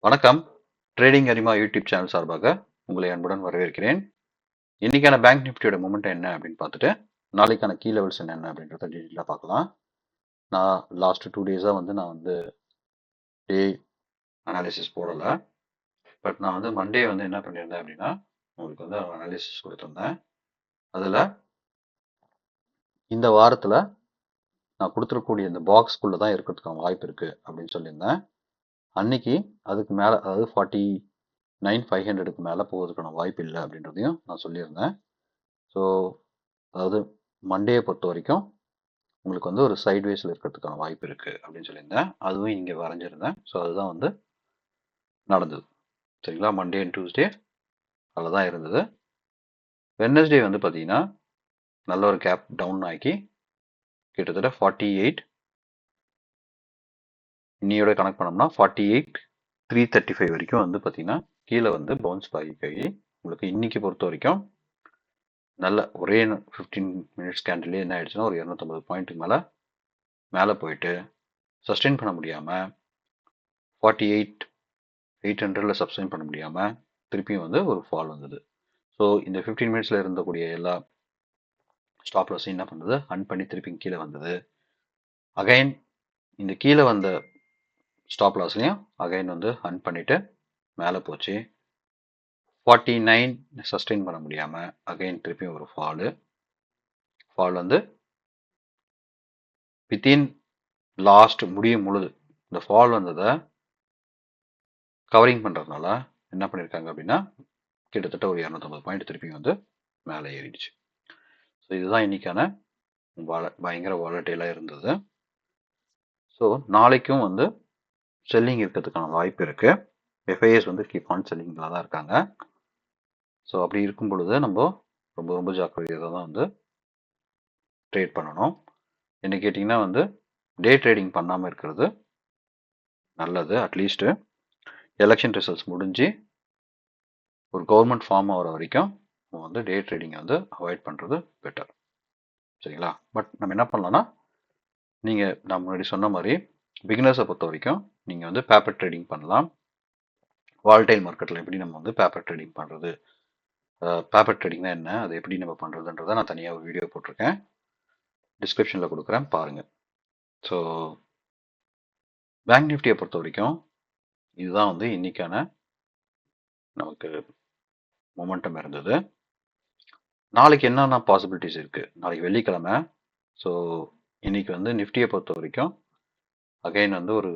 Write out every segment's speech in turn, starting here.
வணக்கம். ட்ரேடிங் அரிமா YouTube channel சார்பாக உங்களை அன்புடன் வரவேற்கிறேன். இன்னைக்கான பேங்க் நிஃப்டியோட மூமெண்ட் என்ன அப்படின்னு பார்த்துட்டு நாளைக்கான கீ லெவல்ஸ் என்னென்ன அப்படின்றத டீட்டெயிலாக பார்க்கலாம். நான் லாஸ்ட் 2 டேஸாக நான் டே அனாலிசிஸ் போடலை. பட் நான் மண்டே என்ன பண்ணியிருந்தேன் அப்படின்னா உங்களுக்கு அனாலிசிஸ் கொடுத்துருந்தேன். அதில் இந்த வாரத்தில் நான் கொடுத்துருக்கக்கூடிய இந்த பாக்ஸ்குள்ளே தான் இருக்கிறதுக்கான வாய்ப்பு இருக்குது அப்படின்னு சொல்லியிருந்தேன். அன்னைக்கு அதுக்கு மேலே, அதாவது 49,500க்கு மேலே போவதற்கான வாய்ப்பு இல்லை அப்படின்றதையும் நான் சொல்லியிருந்தேன். ஸோ அதாவது மண்டேயை பொறுத்த வரைக்கும் உங்களுக்கு ஒரு சைட்வேஸில் இருக்கிறதுக்கான வாய்ப்பு இருக்குது அப்படின்னு சொல்லியிருந்தேன். அதுவும் இங்கே வரைஞ்சிருந்தேன். ஸோ அதுதான் நடந்தது. சரிங்களா? மண்டே அண்ட் டியூஸ்டே அதில் தான் இருந்தது. வெட்னஸ்டே பார்த்தீங்கன்னா நல்ல ஒரு கேப் டவுன் ஆக்கி கிட்டத்தட்ட 48, இன்னையோட கனெக்ட் பண்ணோம்னா 48,335 வரைக்கும் பார்த்தீங்கன்னா கீழே பவுன்ஸ் பேக் ஆகி உங்களுக்கு இன்னைக்கு பொறுத்த வரைக்கும் நல்ல ஒரே 15 மினிட்ஸ் கேண்டிலே என்ன ஆயிடுச்சுன்னா ஒரு 250 பாயிண்ட்டுக்கு மேலே போயிட்டு சஸ்டெயின் பண்ண முடியாமல் 48,800ல் சஸ்டெயின் பண்ண முடியாமல் திருப்பியும் ஒரு ஃபால் வந்தது. ஸோ இந்த 15 மினிட்ஸில் இருந்தக்கூடிய எல்லா ஸ்டாப் லாஸையும் என்ன பண்ணுறது, ஹண்ட் பண்ணி திருப்பி கீழே வந்தது. அகைன் இந்த கீழே வந்த ஸ்டாப் லாஸ்லையும் அகைன் ஹண்ட் பண்ணிவிட்டு மேலே போச்சு. 49 சஸ்டெயின் பண்ண முடியாமல் அகைன் திருப்பியும் ஒரு ஃபால் வித்தின் லாஸ்ட் முடியும் பொழுது இந்த ஃபால் வந்ததை கவரிங் பண்ணுறதுனால என்ன பண்ணியிருக்காங்க அப்படின்னா கிட்டத்தட்ட ஒரு 250 பாயிண்ட் திருப்பி மேலே ஏறிடுச்சு. ஸோ இதுதான் இன்னைக்கான பயங்கர வாலட்டைலாக இருந்தது. ஸோ நாளைக்கும் செல்லிங் இருக்கிறதுக்கான வாய்ப்பு இருக்குது. எஃப்ஐஎஸ் கீப் ஆன் செல்லிங்கில் தான் இருக்காங்க. ஸோ அப்படி இருக்கும் பொழுது நம்ம ரொம்ப ரொம்ப ஜாக்கிரதையாக தான் ட்ரேட் பண்ணணும். என்ன கேட்டிங்கன்னா டே ட்ரேடிங் பண்ணாமல் இருக்கிறது நல்லது. அட்லீஸ்ட்டு எலெக்ஷன் ரிசல்ட்ஸ் முடிஞ்சு ஒரு கவர்மெண்ட் ஃபார்ம் ஆகிற வரைக்கும் டே ட்ரேடிங்கை அவாய்ட் பண்ணுறது பெட்டர். சரிங்களா? பட் நம்ம என்ன பண்ணலாம்னா, நான் முன்னாடி சொன்ன மாதிரி பிகினர்ஸை பொறுத்த வரைக்கும் நீங்கள் பேப்பர் ட்ரேடிங் பண்ணலாம். வால்டைல் மார்க்கெட்டில் எப்படி நம்ம பேப்பர் ட்ரேடிங் பண்ணுறது, பேப்பர் ட்ரேடிங்னா என்ன, அதை எப்படி நம்ம பண்ணுறதுன்றதை நான் தனியாக ஒரு வீடியோ போட்டிருக்கேன், டிஸ்கிரிப்ஷனில் கொடுக்குறேன், பாருங்கள். ஸோ பேங்க் நிஃப்டியை பொறுத்த வரைக்கும் இதுதான் இன்னைக்கான நமக்கு மொமெண்டம் இருந்தது. நாளைக்கு என்னென்ன பாசிபிலிட்டிஸ் இருக்குது, நாளைக்கு வெள்ளிக்கிழமை. ஸோ இன்னைக்கு நிஃப்டியை பொறுத்த வரைக்கும் அகைன் ஒரு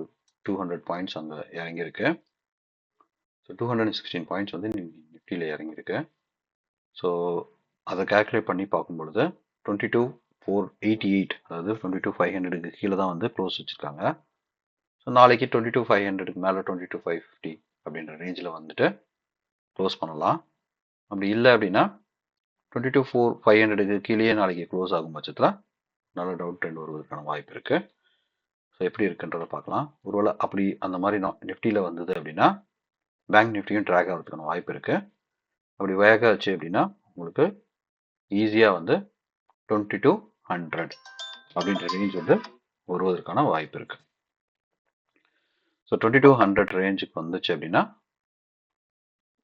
200 பாயிண்ட்ஸ் அங்கே இறங்கியிருக்கு. ஸோ 216 பாயிண்ட்ஸ் நிஃப்டியில் இறங்கியிருக்கு. ஸோ அதை கால்குலேட் பண்ணி பார்க்கும் பொழுது 22,488, அதாவது 22,500க்கு கீழே தான் க்ளோஸ் வச்சுருக்காங்க. ஸோ நாளைக்கு 22,500க்கு மேலே 22,550 அப்படின்ற ரேஞ்சில் க்ளோஸ் பண்ணலாம். அப்படி இல்லை அப்படின்னா 22,500க்கு கீழே நாளைக்கு க்ளோஸ் ஆகும் பட்சத்தில் நல்ல டவுன் ட்ரெண்ட் வருவதற்கான வாய்ப்பு இருக்குது. ஸோ எப்படி இருக்குன்றதை பார்க்கலாம். ஒருவேளை அப்படி அந்த மாதிரி நிஃப்டியில் வந்தது அப்படின்னா பேங்க் நிஃப்டியும் ட்ராக் ஆகிறதுக்கான வாய்ப்பு இருக்குது. அப்படி வேக ஆச்சு அப்படின்னா உங்களுக்கு ஈஸியாக 22,100 அப்படின்ற ரேஞ்ச் வருவதற்கான வாய்ப்பு இருக்குது. ஸோ 22,100 ரேஞ்சுக்கு வந்துச்சு அப்படின்னா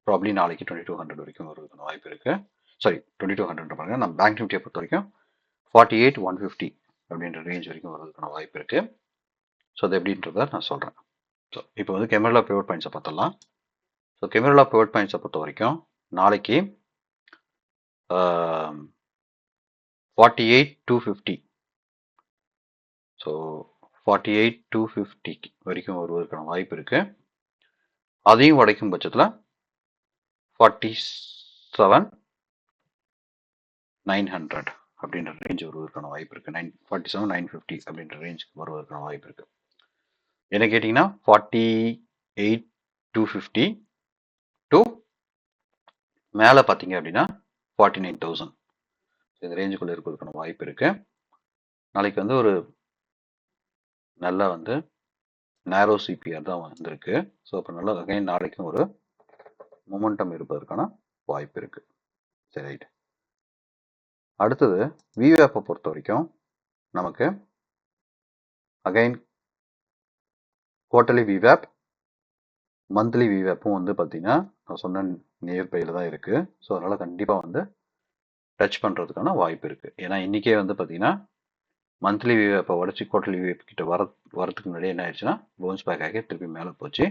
ப்ராப்ளி நாளைக்கு 22,100 வரைக்கும் வருவதற்கான வாய்ப்பு இருக்குது. சாரி, 22,100 பாருங்க. நம்ம பேங்க் நிஃப்டியை பொறுத்த வரைக்கும் 48,150 அப்படின்ற ரேஞ்ச் வரைக்கும் வருவதற்கான வாய்ப்பு இருக்குது. ஸோ அது எப்படின்றத நான் சொல்கிறேன். ஸோ இப்போ கெமரலா பிவோட் பாயிண்ட்ஸை பார்த்துடலாம். ஸோ கெமரலா பிவோட் பாயிண்ட்ஸை பொறுத்த வரைக்கும் நாளைக்கு 48,250, ஸோ 48,250 வரைக்கும் வருவதற்கான வாய்ப்பு இருக்குது. அதையும் உடைக்கும் பட்சத்தில் 47,900 அப்படின்ற ரேஞ்ச் வருவதற்கான வாய்ப்பு இருக்குது. 47,950 அப்படின்ற ரேஞ்சுக்கு வருவதற்கான வாய்ப்பு இருக்குது. என்ன கேட்டிங்கன்னா 48,250 டு மேலே பார்த்தீங்க அப்படின்னா 49,000 இந்த ரேஞ்சுக்குள்ளே இருப்பதற்கான வாய்ப்பு இருக்குது. நாளைக்கு ஒரு நல்ல நேரோ சிபிஆர் தான் வந்திருக்கு. ஸோ அப்போ நல்லா அகைன் நாளைக்கும் ஒரு மொமெண்டம் இருப்பதற்கான வாய்ப்பு இருக்குது. சரி, ரைட். அடுத்தது விவேப்பை பொறுத்த வரைக்கும் நமக்கு அகைன் குவார்டர்லி விவேப் மந்த்லி விவேப்பும் வந்து பார்த்தீங்கன்னா நான் சொன்ன நியர்பையில் தான் இருக்குது. ஸோ அதனால் கண்டிப்பாக வந்து டச் பண்ணுறதுக்கான வாய்ப்பு இருக்குது. ஏன்னா இன்றைக்கே வந்து பார்த்தீங்கன்னா மந்த்லி விவேப்பை உடச்சி குவார்டர்லி விவேப் கிட்ட வரதுக்கு முன்னாடி என்ன ஆயிடுச்சுன்னா பவுன்ஸ் பேக் ஆகி திருப்பி மேலே போச்சு.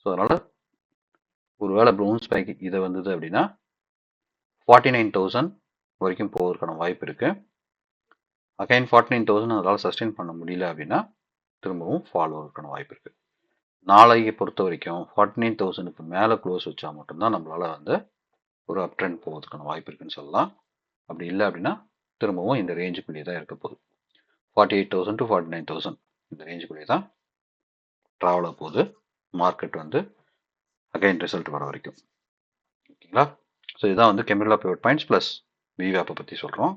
ஸோ அதனால் ஒருவேளை பவுன்ஸ் பேக் இதை வந்தது அப்படின்னா 49,000 வரைக்கும் போவதற்கான வாய்ப்பு இருக்குது. அகைன் 49,000 அதனால் சஸ்டெயின் பண்ண முடியல அப்படின்னா திரும்பவும் ஃபால் ஆகிறதுக்கான வாய்ப்பு இருக்குது. நாளைக்கு பொறுத்த வரைக்கும் 49,000க்கு மேலே க்ளோஸ் வச்சா மட்டும்தான் நம்மளால் வந்து ஒரு அப் ட்ரெண்ட் போகிறதுக்கான வாய்ப்பு இருக்குன்னு சொல்லலாம். அப்படி இல்லை அப்படின்னா திரும்பவும் இந்த ரேஞ்சுக்குள்ளேயே தான் இருக்க போகுது. 48,000 to 49,000 இந்த ரேஞ்சுக்குள்ளேயே தான் ட்ராவல் ஆக போகுது மார்க்கெட் வந்து அகைன் ரிசல்ட் வர வரைக்கும். ஓகேங்களா? ஸோ இதுதான் வந்து கெமிரலா பிவட் பாயிண்ட்ஸ் ப்ளஸ் விவேப்பை பற்றி சொல்கிறோம்.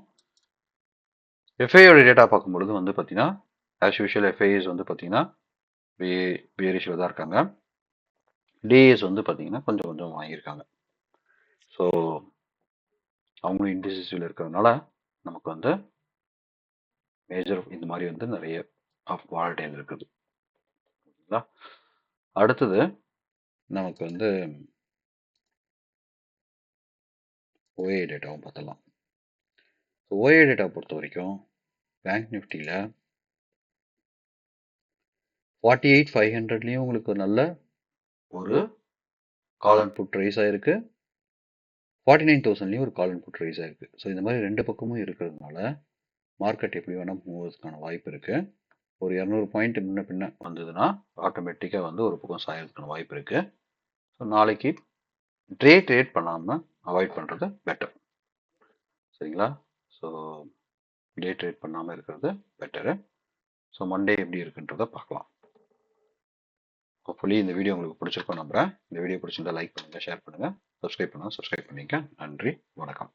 எஃப்ஐயோட டேட்டா பார்க்கும்பொழுது வந்து பார்த்தீங்கன்னா ஆஸ் யூஷுவல் எஃப்ஐஸ் வந்து பார்த்தீங்கன்னா பியரிஷில் தான் இருக்காங்க. டிஏஸ் வந்து பார்த்தீங்கன்னா கொஞ்சம் கொஞ்சம் வாங்கியிருக்காங்க. ஸோ அவங்களும் இன்டிசிஸில் இருக்கிறதுனால நமக்கு வந்து மேஜர் இந்த மாதிரி வந்து நிறைய ஆஃப் வாலடைல் இருக்குது. ஓகேங்களா? அடுத்தது நமக்கு வந்து ஓஏ டேட்டாவும் பார்த்தலாம். ஓஏ டேட்டா பொறுத்த வரைக்கும் பேங்க் நிஃப்டியில் 48,500லேயும் உங்களுக்கு நல்ல ஒரு கால் அண்ட் புட் ரைஸ் ஆயிருக்கு. 49,000லேயும் ஒரு கால் அண்ட் புட் ரைஸ் ஆயிருக்கு. ஸோ இந்த மாதிரி ரெண்டு பக்கமும் இருக்கிறதுனால மார்க்கெட் எப்படி வேணால் மூவதுக்கான வாய்ப்பு இருக்குது. ஒரு 200 பாயிண்ட் முன்ன பின்ன வந்ததுன்னா ஆட்டோமேட்டிக்காக வந்து ஒரு பக்கம் சாயறதுக்கான வாய்ப்பு இருக்குது. ஸோ நாளைக்கு ட்ரேட் பண்ணாமல் அவாய்ட் பண்ணுறது பெட்டர். சரிங்களா? ஸோ ட்ரேட் பண்ணாமல் இருக்கிறது பெட்டரு. ஸோ மண்டே எப்படி இருக்குன்றதை பார்க்கலாம். ஹோப்ஃபுல்லி இந்த வீடியோ உங்களுக்கு பிடிச்சிருக்கோம் நம்புறேன். இந்த வீடியோ பிடிச்சிருந்தா லைக் பண்ணுங்கள், ஷேர் பண்ணுங்கள், சப்ஸ்கிரைப் பண்ணுங்கள். சப்ஸ்கிரைப் பண்ணிக்க. நன்றி, வணக்கம்.